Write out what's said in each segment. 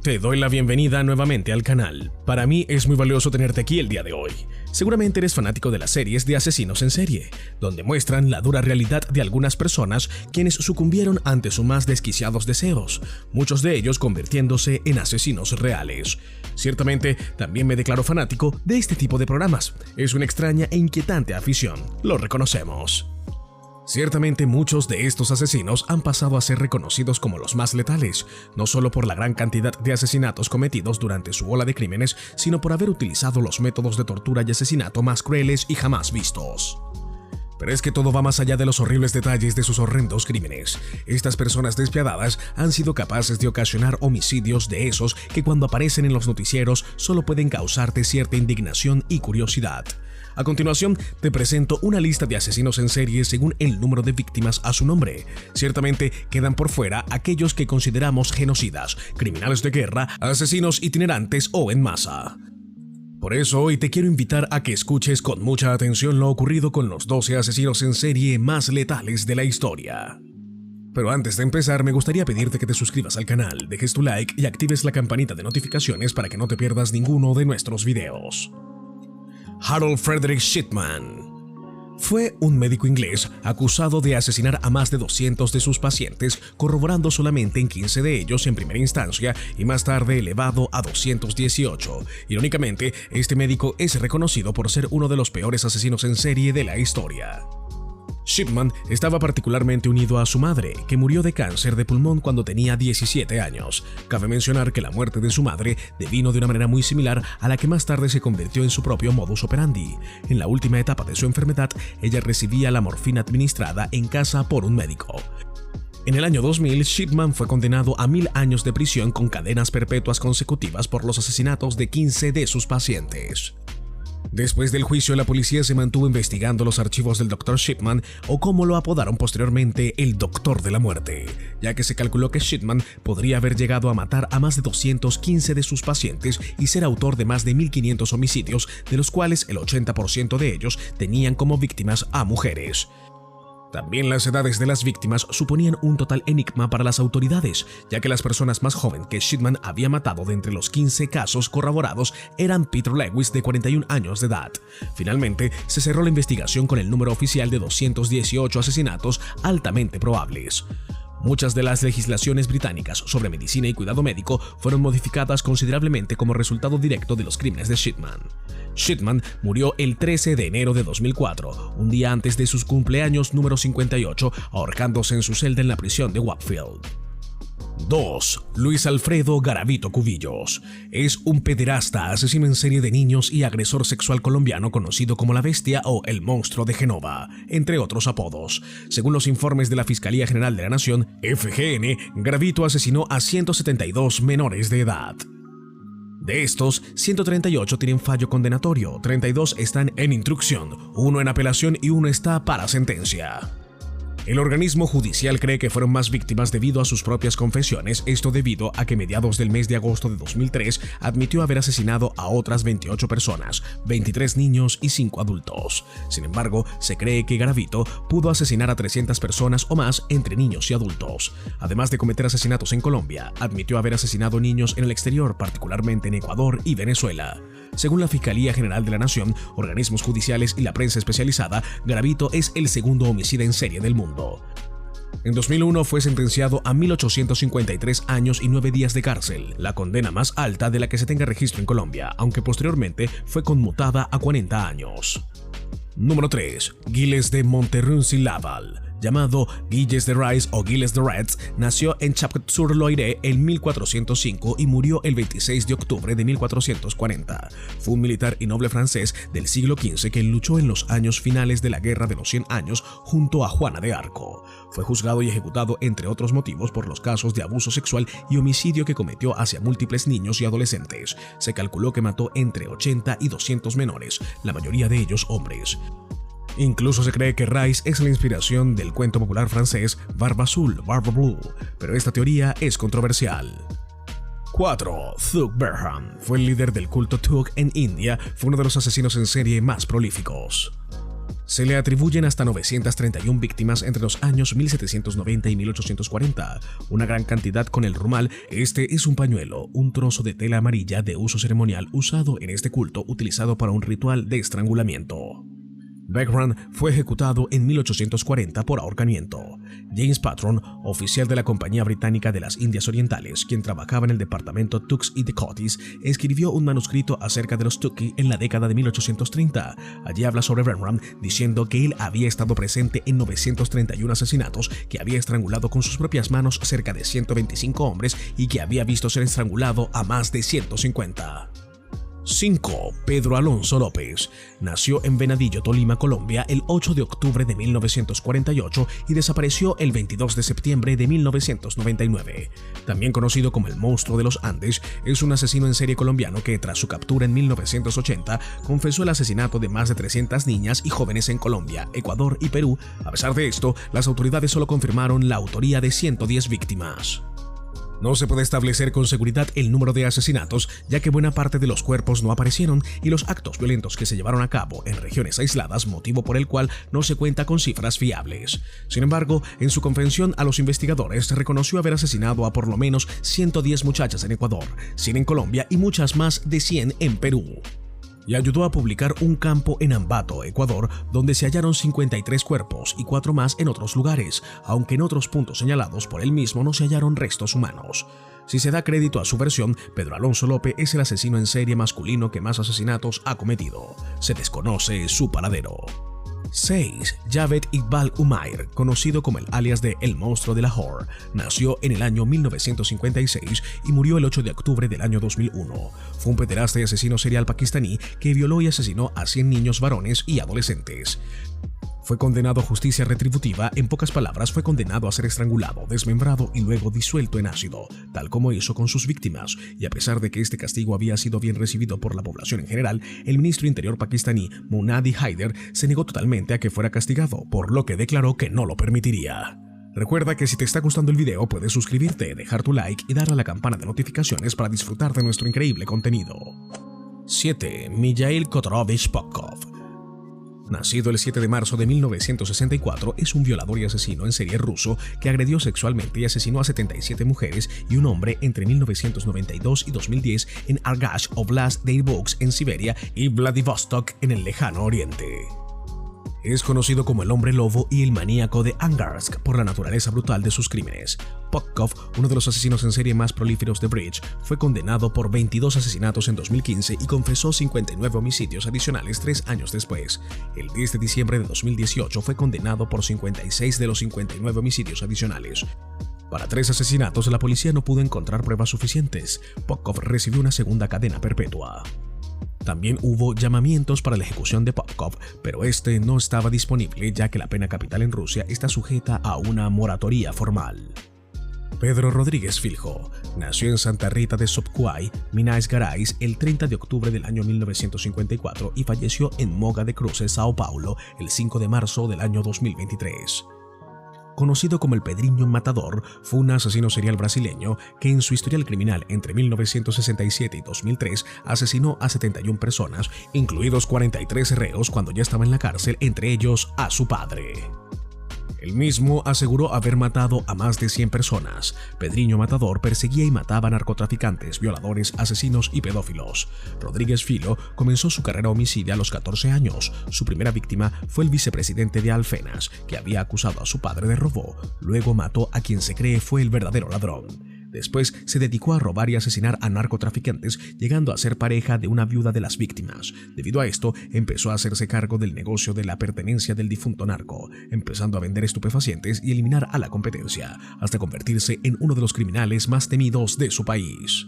Te doy la bienvenida nuevamente al canal. Para mí es muy valioso tenerte aquí el día de hoy. Seguramente eres fanático de las series de asesinos en serie, donde muestran la dura realidad de algunas personas quienes sucumbieron ante sus más desquiciados deseos, muchos de ellos convirtiéndose en asesinos reales. Ciertamente, también me declaro fanático de este tipo de programas. Es una extraña e inquietante afición, lo reconocemos. Ciertamente muchos de estos asesinos han pasado a ser reconocidos como los más letales, no solo por la gran cantidad de asesinatos cometidos durante su ola de crímenes, sino por haber utilizado los métodos de tortura y asesinato más crueles y jamás vistos. Pero es que todo va más allá de los horribles detalles de sus horrendos crímenes. Estas personas despiadadas han sido capaces de ocasionar homicidios de esos que cuando aparecen en los noticieros solo pueden causarte cierta indignación y curiosidad. A continuación, te presento una lista de asesinos en serie según el número de víctimas a su nombre. Ciertamente quedan por fuera aquellos que consideramos genocidas, criminales de guerra, asesinos itinerantes o en masa. Por eso hoy te quiero invitar a que escuches con mucha atención lo ocurrido con los 12 asesinos en serie más letales de la historia. Pero antes de empezar, me gustaría pedirte que te suscribas al canal, dejes tu like y actives la campanita de notificaciones para que no te pierdas ninguno de nuestros videos. Harold Frederick Shipman fue un médico inglés acusado de asesinar a más de 200 de sus pacientes, corroborando solamente en 15 de ellos en primera instancia y más tarde elevado a 218. Irónicamente, este médico es reconocido por ser uno de los peores asesinos en serie de la historia. Shipman estaba particularmente unido a su madre, que murió de cáncer de pulmón cuando tenía 17 años. Cabe mencionar que la muerte de su madre devino de una manera muy similar a la que más tarde se convirtió en su propio modus operandi. En la última etapa de su enfermedad, ella recibía la morfina administrada en casa por un médico. En el año 2000, Shipman fue condenado a 1000 años de prisión con cadenas perpetuas consecutivas por los asesinatos de 15 de sus pacientes. Después del juicio, la policía se mantuvo investigando los archivos del Dr. Shipman, o como lo apodaron posteriormente, el Doctor de la Muerte, ya que se calculó que Shipman podría haber llegado a matar a más de 215 de sus pacientes y ser autor de más de 1500 homicidios, de los cuales el 80% de ellos tenían como víctimas a mujeres. También las edades de las víctimas suponían un total enigma para las autoridades, ya que las personas más jóvenes que Shipman había matado de entre los 15 casos corroborados eran Peter Lewis, de 41 años de edad. Finalmente, se cerró la investigación con el número oficial de 218 asesinatos altamente probables. Muchas de las legislaciones británicas sobre medicina y cuidado médico fueron modificadas considerablemente como resultado directo de los crímenes de Shipman. Shipman murió el 13 de enero de 2004, un día antes de sus cumpleaños número 58, ahorcándose en su celda en la prisión de Wakefield. 2. Luis Alfredo Garavito Cubillos. Es un pederasta, asesino en serie de niños y agresor sexual colombiano conocido como La Bestia o El Monstruo de Genova, entre otros apodos. Según los informes de la Fiscalía General de la Nación, FGN, Garavito asesinó a 172 menores de edad. De estos, 138 tienen fallo condenatorio, 32 están en instrucción, 1 en apelación y 1 está para sentencia. El organismo judicial cree que fueron más víctimas debido a sus propias confesiones, esto debido a que mediados del mes de agosto de 2003 admitió haber asesinado a otras 28 personas, 23 niños y 5 adultos. Sin embargo, se cree que Garavito pudo asesinar a 300 personas o más entre niños y adultos. Además de cometer asesinatos en Colombia, admitió haber asesinado niños en el exterior, particularmente en Ecuador y Venezuela. Según la Fiscalía General de la Nación, organismos judiciales y la prensa especializada, Garavito es el segundo homicida en serie del mundo. En 2001 fue sentenciado a 1853 años y 9 días de cárcel, la condena más alta de la que se tenga registro en Colombia, aunque posteriormente fue conmutada a 40 años. Número 3. Gilles de Montmorency-Laval. Llamado Gilles de Rais o Gilles de Retz, nació en Champc-sur-Loire en 1405 y murió el 26 de octubre de 1440. Fue un militar y noble francés del siglo XV que luchó en los años finales de la Guerra de los 100 Años junto a Juana de Arco. Fue juzgado y ejecutado, entre otros motivos, por los casos de abuso sexual y homicidio que cometió hacia múltiples niños y adolescentes. Se calculó que mató entre 80 y 200 menores, la mayoría de ellos hombres. Incluso se cree que Rais es la inspiración del cuento popular francés Barbe Azul, Barbe Blue, pero esta teoría es controversial. 4. Thug Berham fue el líder del culto Thug en India, fue uno de los asesinos en serie más prolíficos. Se le atribuyen hasta 931 víctimas entre los años 1790 y 1840, una gran cantidad con el rumal. Este es un pañuelo, un trozo de tela amarilla de uso ceremonial usado en este culto, utilizado para un ritual de estrangulamiento. Beckman fue ejecutado en 1840 por ahorcamiento. James Patron, oficial de la Compañía Británica de las Indias Orientales, quien trabajaba en el departamento Tux y Dakotas, escribió un manuscrito acerca de los Tuki en la década de 1830. Allí habla sobre Beckman, diciendo que él había estado presente en 931 asesinatos, que había estrangulado con sus propias manos cerca de 125 hombres y que había visto ser estrangulado a más de 150. 5. Pedro Alonso López. Nació en Venadillo, Tolima, Colombia, el 8 de octubre de 1948 y desapareció el 22 de septiembre de 1999. También conocido como el Monstruo de los Andes, es un asesino en serie colombiano que, tras su captura en 1980, confesó el asesinato de más de 300 niñas y jóvenes en Colombia, Ecuador y Perú. A pesar de esto, las autoridades solo confirmaron la autoría de 110 víctimas. No se puede establecer con seguridad el número de asesinatos, ya que buena parte de los cuerpos no aparecieron y los actos violentos que se llevaron a cabo en regiones aisladas, motivo por el cual no se cuenta con cifras fiables. Sin embargo, en su confesión a los investigadores reconoció haber asesinado a por lo menos 110 muchachas en Ecuador, 100 en Colombia y muchas más de 100 en Perú. Y ayudó a publicar un campo en Ambato, Ecuador, donde se hallaron 53 cuerpos y 4 más en otros lugares, aunque en otros puntos señalados por él mismo no se hallaron restos humanos. Si se da crédito a su versión, Pedro Alonso López es el asesino en serie masculino que más asesinatos ha cometido. Se desconoce su paradero. 6. Javed Iqbal Umair, conocido como el alias de El Monstruo de Lahore, nació en el año 1956 y murió el 8 de octubre del año 2001. Fue un pederasta y asesino serial pakistaní que violó y asesinó a 100 niños varones y adolescentes. Fue condenado a justicia retributiva, en pocas palabras fue condenado a ser estrangulado, desmembrado y luego disuelto en ácido, tal como hizo con sus víctimas, y a pesar de que este castigo había sido bien recibido por la población en general, el ministro interior pakistaní Munadi Haider se negó totalmente a que fuera castigado, por lo que declaró que no lo permitiría. Recuerda que si te está gustando el video puedes suscribirte, dejar tu like y darle a la campana de notificaciones para disfrutar de nuestro increíble contenido. 7. Mijail Khodrovich Popkov. Nacido el 7 de marzo de 1964, es un violador y asesino en serie ruso que agredió sexualmente y asesinó a 77 mujeres y un hombre entre 1992 y 2010 en Argash Oblast de Irkutsk en Siberia y Vladivostok en el lejano oriente. Es conocido como el Hombre Lobo y el Maníaco de Angarsk por la naturaleza brutal de sus crímenes. Popkov, uno de los asesinos en serie más prolíferos de Bridge, fue condenado por 22 asesinatos en 2015 y confesó 59 homicidios adicionales 3 años después. El 10 de diciembre de 2018 fue condenado por 56 de los 59 homicidios adicionales. Para 3 asesinatos, la policía no pudo encontrar pruebas suficientes. Popkov recibió una segunda cadena perpetua. También hubo llamamientos para la ejecución de Popkov, pero este no estaba disponible ya que la pena capital en Rusia está sujeta a una moratoria formal. Pedro Rodríguez Filho nació en Santa Rita de Sophuay, Minas Gerais, el 30 de octubre del año 1954 y falleció en Moga de Cruces, Sao Paulo, el 5 de marzo del año 2023. Conocido como el Pedrinho Matador, fue un asesino serial brasileño que en su historial criminal entre 1967 y 2003 asesinó a 71 personas, incluidos 43 reos cuando ya estaba en la cárcel, entre ellos a su padre. Él mismo aseguró haber matado a más de 100 personas. Pedrinho Matador perseguía y mataba a narcotraficantes, violadores, asesinos y pedófilos. Rodríguez Filho comenzó su carrera homicida a los 14 años. Su primera víctima fue el vicepresidente de Alfenas, que había acusado a su padre de robo. Luego mató a quien se cree fue el verdadero ladrón. Después se dedicó a robar y asesinar a narcotraficantes, llegando a ser pareja de una viuda de las víctimas. Debido a esto, empezó a hacerse cargo del negocio de la pertenencia del difunto narco, empezando a vender estupefacientes y eliminar a la competencia, hasta convertirse en uno de los criminales más temidos de su país.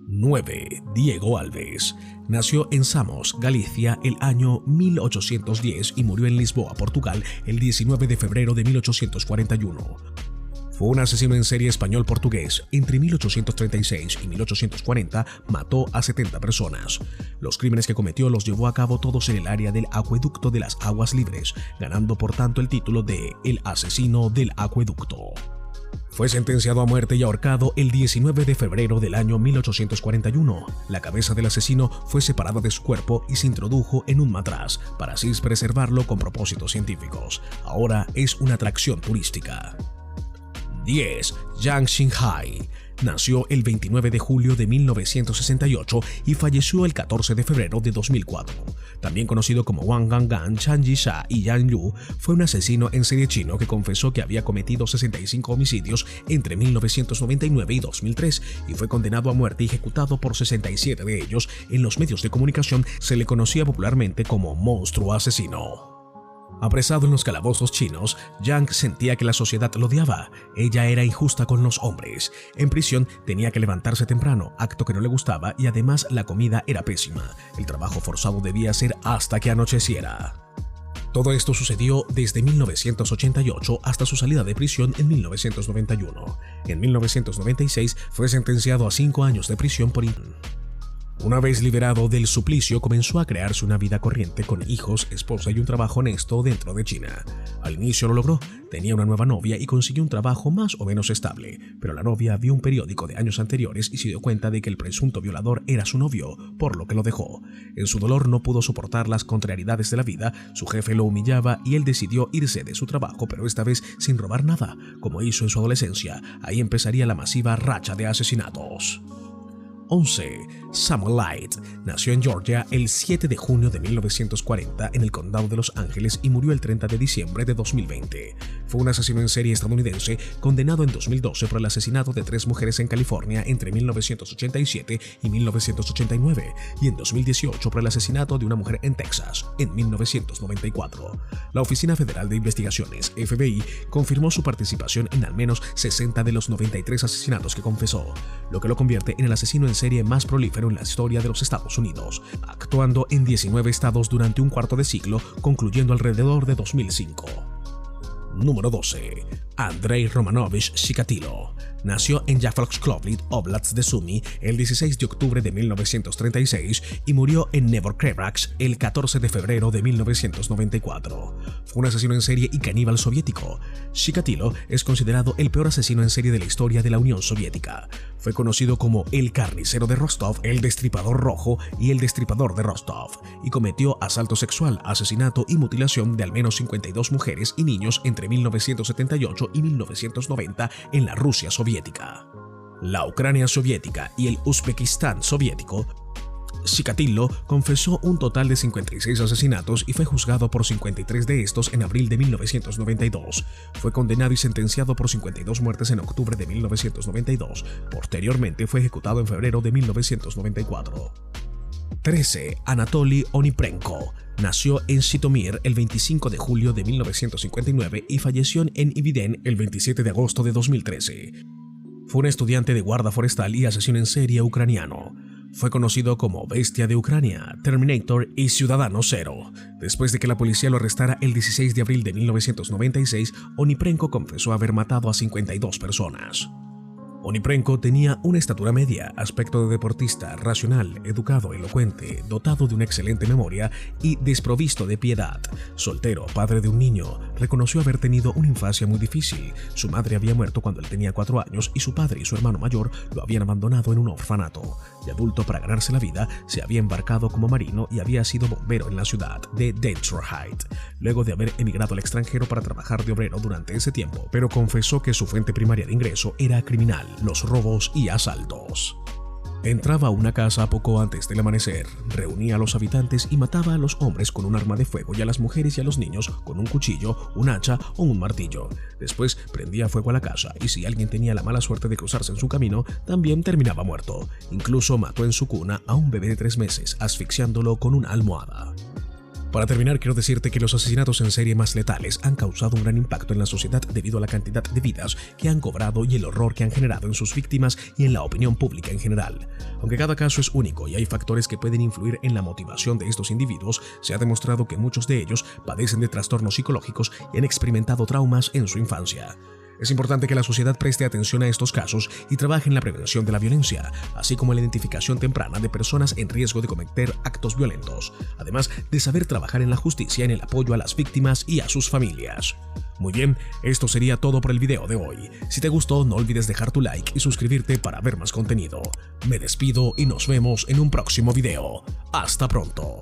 9. Diego Alves. Nació en Samos, Galicia, el año 1810 y murió en Lisboa, Portugal, el 19 de febrero de 1841. Fue un asesino en serie español-portugués. Entre 1836 y 1840 mató a 70 personas. Los crímenes que cometió los llevó a cabo todos en el área del Acueducto de las Aguas Libres, ganando por tanto el título de El Asesino del Acueducto. Fue sentenciado a muerte y ahorcado el 19 de febrero del año 1841. La cabeza del asesino fue separada de su cuerpo y se introdujo en un matraz para así preservarlo con propósitos científicos. Ahora es una atracción turística. 10. Yang Xinghai. Nació el 29 de julio de 1968 y falleció el 14 de febrero de 2004. También conocido como Wang Gangan, Chan Yisha y Yang Liu, fue un asesino en serie chino que confesó que había cometido 65 homicidios entre 1999 y 2003 y fue condenado a muerte y ejecutado por 67 de ellos. En los medios de comunicación se le conocía popularmente como monstruo asesino. Apresado en los calabozos chinos, Yang sentía que la sociedad lo odiaba. Ella era injusta con los hombres. En prisión tenía que levantarse temprano, acto que no le gustaba, y además la comida era pésima. El trabajo forzado debía ser hasta que anocheciera. Todo esto sucedió desde 1988 hasta su salida de prisión en 1991. En 1996 fue sentenciado a 5 años de prisión por Una vez liberado del suplicio, comenzó a crearse una vida corriente con hijos, esposa y un trabajo honesto dentro de China. Al inicio lo logró, tenía una nueva novia y consiguió un trabajo más o menos estable, pero la novia vio un periódico de años anteriores y se dio cuenta de que el presunto violador era su novio, por lo que lo dejó. En su dolor no pudo soportar las contrariedades de la vida, su jefe lo humillaba y él decidió irse de su trabajo, pero esta vez sin robar nada, como hizo en su adolescencia. Ahí empezaría la masiva racha de asesinatos. 11. Samuel Light nació en Georgia el 7 de junio de 1940 en el condado de Los Ángeles y murió el 30 de diciembre de 2020. Fue un asesino en serie estadounidense condenado en 2012 por el asesinato de 3 mujeres en California entre 1987 y 1989 y en 2018 por el asesinato de una mujer en Texas en 1994. La Oficina Federal de Investigaciones, FBI, confirmó su participación en al menos 60 de los 93 asesinatos que confesó, lo que lo convierte en el asesino en serie más prolífero en la historia de los Estados Unidos, actuando en 19 estados durante un cuarto de siglo, concluyendo alrededor de 2005. Número 12. Andrei Romanovich Chikatilo. Nació en Yákovlivsk, Oblast de Sumy, el 16 de octubre de 1936 y murió en Nevorkrebrach el 14 de febrero de 1994. Fue un asesino en serie y caníbal soviético. Chikatilo es considerado el peor asesino en serie de la historia de la Unión Soviética. Fue conocido como el carnicero de Rostov, el destripador rojo y el destripador de Rostov, y cometió asalto sexual, asesinato y mutilación de al menos 52 mujeres y niños entre 1978 y 1990 en la Rusia soviética, la Ucrania soviética y el Uzbekistán soviético. Chikatilo confesó un total de 56 asesinatos y fue juzgado por 53 de estos en abril de 1992. Fue condenado y sentenciado por 52 muertes en octubre de 1992. Posteriormente fue ejecutado en febrero de 1994. 13. Anatoly Oniprenko. Nació en Zitomir el 25 de julio de 1959 y falleció en Ibiden el 27 de agosto de 2013. Fue un estudiante de guarda forestal y asesino en serie ucraniano. Fue conocido como Bestia de Ucrania, Terminator y Ciudadano Cero. Después de que la policía lo arrestara el 16 de abril de 1996, Oniprenko confesó haber matado a 52 personas. Oniprenko tenía una estatura media, aspecto de deportista, racional, educado, elocuente, dotado de una excelente memoria y desprovisto de piedad. Soltero, padre de un niño, reconoció haber tenido una infancia muy difícil. Su madre había muerto cuando él tenía 4 años y su padre y su hermano mayor lo habían abandonado en un orfanato. De adulto, para ganarse la vida, se había embarcado como marino y había sido bombero en la ciudad de Detroit, luego de haber emigrado al extranjero para trabajar de obrero durante ese tiempo, pero confesó que su fuente primaria de ingreso era criminal, los robos y asaltos. Entraba a una casa poco antes del amanecer, reunía a los habitantes y mataba a los hombres con un arma de fuego y a las mujeres y a los niños con un cuchillo, un hacha o un martillo. Después prendía fuego a la casa y si alguien tenía la mala suerte de cruzarse en su camino, también terminaba muerto. Incluso mató en su cuna a un bebé de 3 meses, asfixiándolo con una almohada. Para terminar, quiero decirte que los asesinatos en serie más letales han causado un gran impacto en la sociedad debido a la cantidad de vidas que han cobrado y el horror que han generado en sus víctimas y en la opinión pública en general. Aunque cada caso es único y hay factores que pueden influir en la motivación de estos individuos, se ha demostrado que muchos de ellos padecen de trastornos psicológicos y han experimentado traumas en su infancia. Es importante que la sociedad preste atención a estos casos y trabaje en la prevención de la violencia, así como en la identificación temprana de personas en riesgo de cometer actos violentos, además de saber trabajar en la justicia en el apoyo a las víctimas y a sus familias. Muy bien, esto sería todo por el video de hoy. Si te gustó, no olvides dejar tu like y suscribirte para ver más contenido. Me despido y nos vemos en un próximo video. Hasta pronto.